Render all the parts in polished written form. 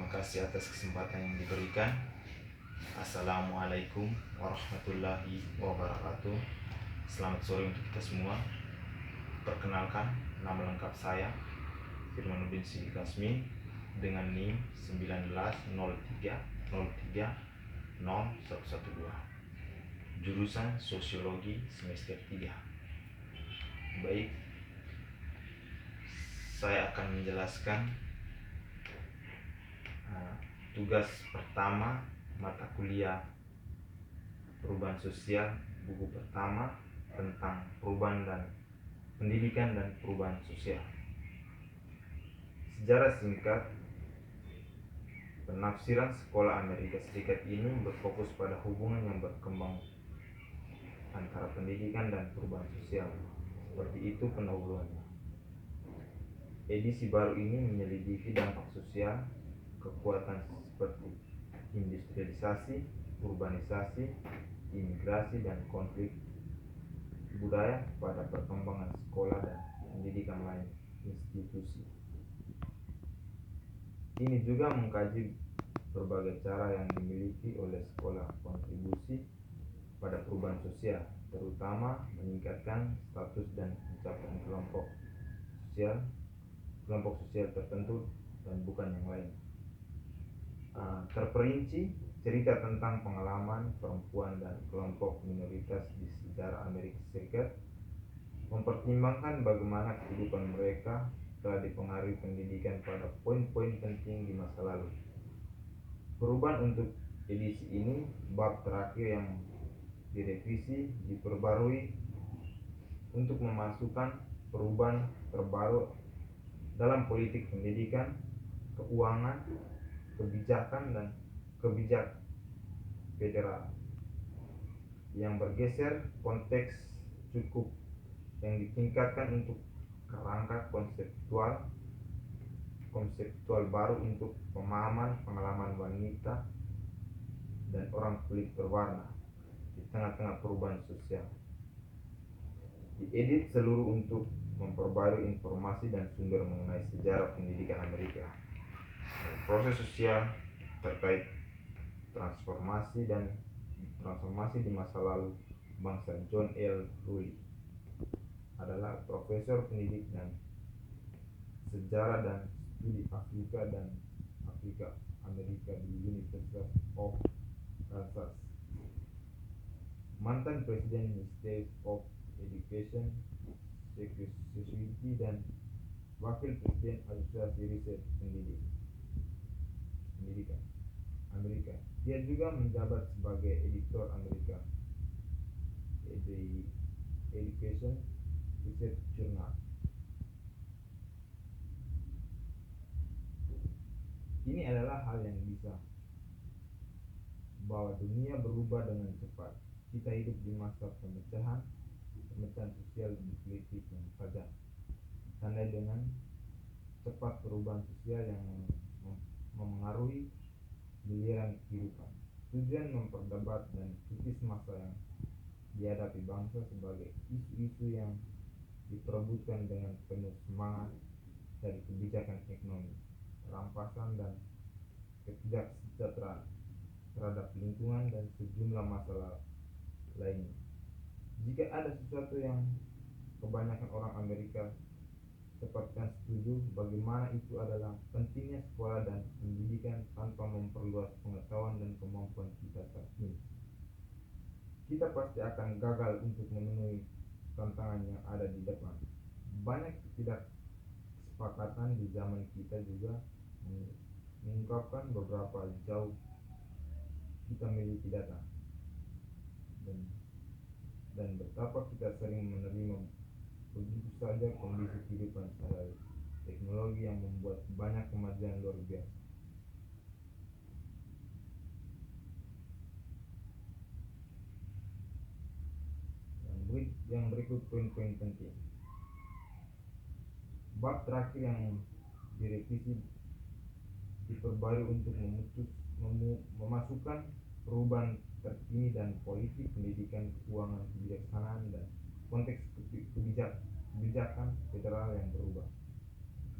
kasih atas kesempatan yang diberikan. Assalamualaikum warahmatullahi wabarakatuh. Selamat sore untuk kita semua. Perkenalkan, nama lengkap saya Firmanuddin Siddiq Kasmin dengan NIM 1903030112, jurusan Sosiologi semester 3. Baik, saya akan menjelaskan tugas pertama mata kuliah perubahan sosial, buku pertama tentang perubahan dan pendidikan dan perubahan sosial. Sejarah singkat. Penafsiran sekolah Amerika Serikat ini berfokus pada hubungan yang berkembang antara pendidikan dan perubahan sosial. Seperti itu pendahuluannya. Edisi baru ini menyelidiki dampak sosial, kekuatan seperti industrialisasi, urbanisasi, imigrasi, dan konflik budaya pada perkembangan sekolah dan pendidikan lain institusi. Ini juga mengkaji berbagai cara yang dimiliki oleh sekolah kontribusi pada perubahan sosial, terutama meningkatkan status dan pencapaian kelompok sosial tertentu dan bukan yang lain. Terperinci cerita tentang pengalaman perempuan dan kelompok minoritas di sejarah Amerika Serikat, mempertimbangkan bagaimana kehidupan mereka telah dipengaruhi pendidikan pada poin-poin penting di masa lalu. Perubahan untuk edisi ini, bab terakhir yang direvisi diperbarui untuk memasukkan perubahan terbaru dalam politik pendidikan, keuangan, kebijakan, dan kebijakan federal yang bergeser konteks cukup yang ditingkatkan untuk kerangka konseptual baru untuk pemahaman pengalaman wanita dan orang kulit berwarna di tengah-tengah perubahan sosial. Diedit seluruh untuk memperbarui informasi dan sumber mengenai sejarah pendidikan Amerika dan proses sosial terkait transformasi di masa lalu bangsa. John L. Rowley adalah profesor pendidikan sejarah dan studi Afrika dan Afrika Amerika di University of Kansas, mantan presiden Ministry of Education, Security, dan wakil presiden Asosiasi Riset Pendidikan Amerika. Dia juga menjabat sebagai editor Amerika Education Research Journal. Ini adalah hal yang bisa bahwa dunia berubah dengan cepat. Kita hidup di masa pemecahan sosial dan politik yang tajam, ditandai dengan cepat perubahan sosial yang memengaruhi giliran kehidupan. Tujuan memperdebat dan kritis masa yang dihadapi bangsa sebagai isu-isu yang diperebutkan dengan penuh semangat, dari kebijakan ekonomi, perampasan dan ketidaksejahteraan terhadap lingkungan dan sejumlah masalah lainnya. Jika ada sesuatu yang kebanyakan orang Amerika sepakat setuju, bagaimana itu adalah pentingnya sekolah dan pendidikan tanpa memperluas pengetahuan dan kemampuan kita saat ini. Kita pasti akan gagal untuk memenuhi tantangan yang ada di depan. Banyak ketidaksepakatan di zaman kita juga mengungkapkan beberapa jauh kita miliki data dan betapa kita sering menerima begitu saja kondisi kehidupan sehari-hari. Teknologi yang membuat banyak kemajuan luar biasa. Yang berikut poin-poin penting. Bab terakhir yang direvisi diperbarui untuk memasukkan perubahan terkini dan politik pendidikan, keuangan, kebijaksanaan, dan konteks kebijakan federal yang berubah.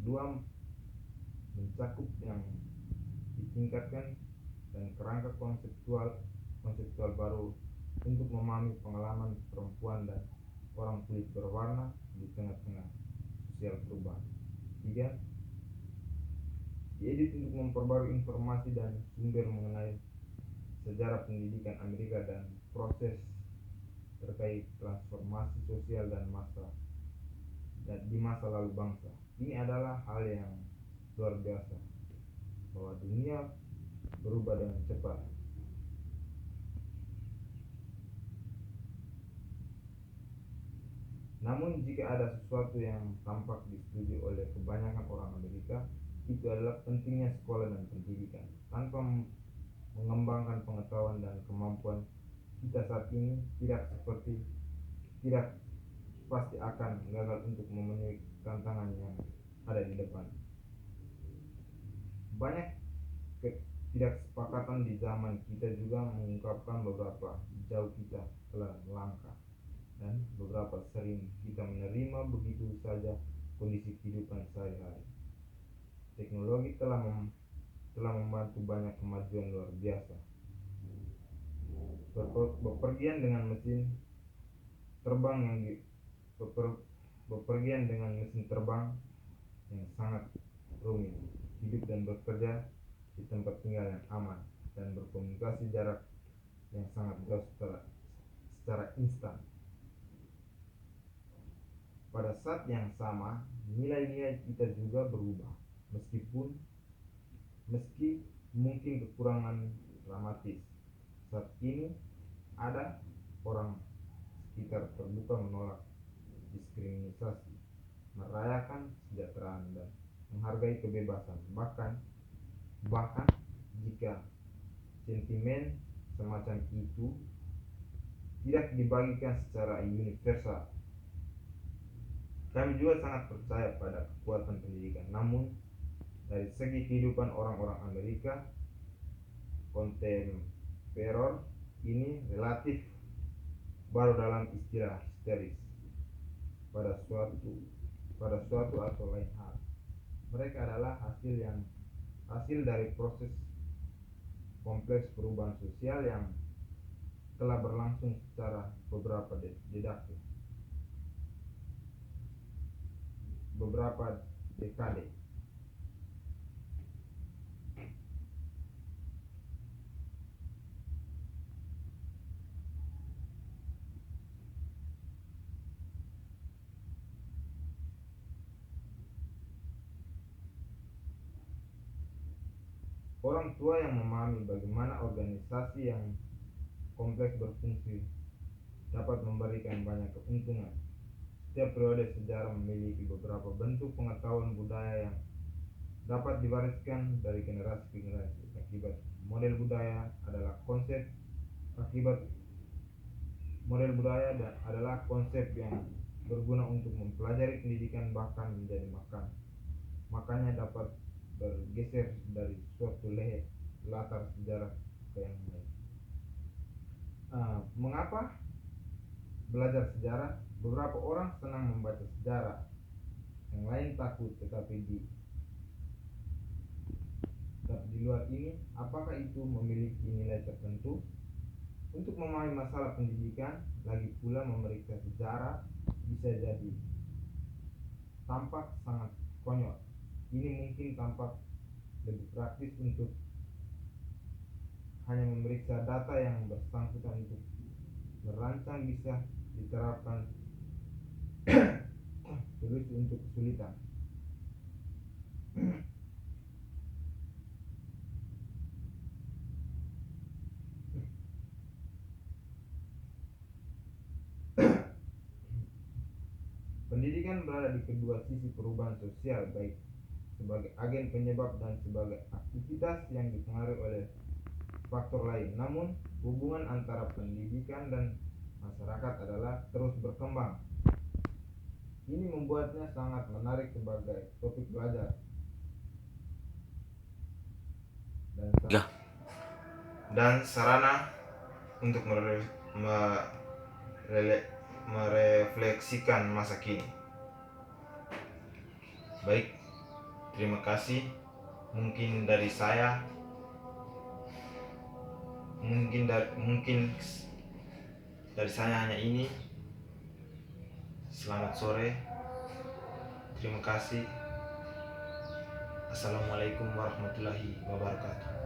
Kedua, mencakup yang ditingkatkan dan kerangka konseptual baru untuk memahami pengalaman perempuan dan orang kulit berwarna di tengah-tengah sosial perubahan. 3. Diedit untuk memperbarui informasi dan sumber mengenai sejarah pendidikan Amerika dan proses terkait transformasi sosial di masa lalu bangsa. Ini adalah hal yang luar biasa, bahwa dunia berubah dengan cepat. Namun jika ada sesuatu yang tampak disetujui oleh kebanyakan orang Amerika, itu adalah pentingnya sekolah dan pendidikan. Tanpa mengembangkan pengetahuan dan kemampuan kita saat ini tidak pasti akan gagal untuk memenuhi tantangan yang ada di depan. Banyak ketidaksepakatan di zaman kita juga mengungkapkan beberapa jauh kita telah melangkah dan beberapa sering kita menerima begitu saja kondisi kehidupan sehari-hari. Teknologi telah membantu banyak kemajuan luar biasa. Bepergian dengan mesin terbang yang sangat rumit, hidup dan bekerja di tempat tinggal yang aman, dan berkomunikasi jarak yang sangat jauh secara instan. Pada saat yang sama, nilai-nilai kita juga berubah, meski mungkin kekurangan dramatis. Saat ini ada orang sekitar terbuka menolak diskriminasi, merayakan kesejahteraan dan menghargai kebebasan. Bahkan jika sentimen semacam itu tidak dibagikan secara universal. Kami juga sangat percaya pada kekuatan pendidikan. Namun dari segi kehidupan orang-orang Amerika kontemporer ini relatif baru dalam istilah histeris pada suatu atau lain hal. Mereka adalah hasil dari proses kompleks perubahan sosial yang telah berlangsung secara beberapa dekade. Orang tua yang memahami bagaimana organisasi yang kompleks berfungsi dapat memberikan banyak keuntungan. Setiap periode sejarah memiliki beberapa bentuk pengetahuan budaya yang dapat diwariskan dari generasi ke generasi. Akibat model budaya adalah konsep yang berguna untuk mempelajari pendidikan bahkan menjadi makanya dapat bergeser dari suatu latar sejarah ke yang lain. Mengapa belajar sejarah? Beberapa orang senang membaca sejarah, yang lain takut, tetapi di luar ini, apakah itu memiliki nilai tertentu? Untuk memahami masalah pendidikan, lagi pula memeriksa sejarah bisa jadi tampak sangat konyol. Ini mungkin tampak lebih praktis untuk hanya memeriksa data yang bersangkutan. Untuk merancang bisa diterapkan solusi untuk kesulitan. Pendidikan berada di kedua sisi perubahan sosial, baik sebagai agen penyebab dan sebagai aktivitas yang dipengaruhi oleh faktor lain. Namun, hubungan antara pendidikan dan masyarakat adalah terus berkembang. Ini membuatnya sangat menarik sebagai topik belajar dan sarana untuk merefleksikan masa kini. Baik, terima kasih. Mungkin dari saya Dari saya hanya ini. Selamat sore. Terima kasih. Assalamualaikum warahmatullahi wabarakatuh.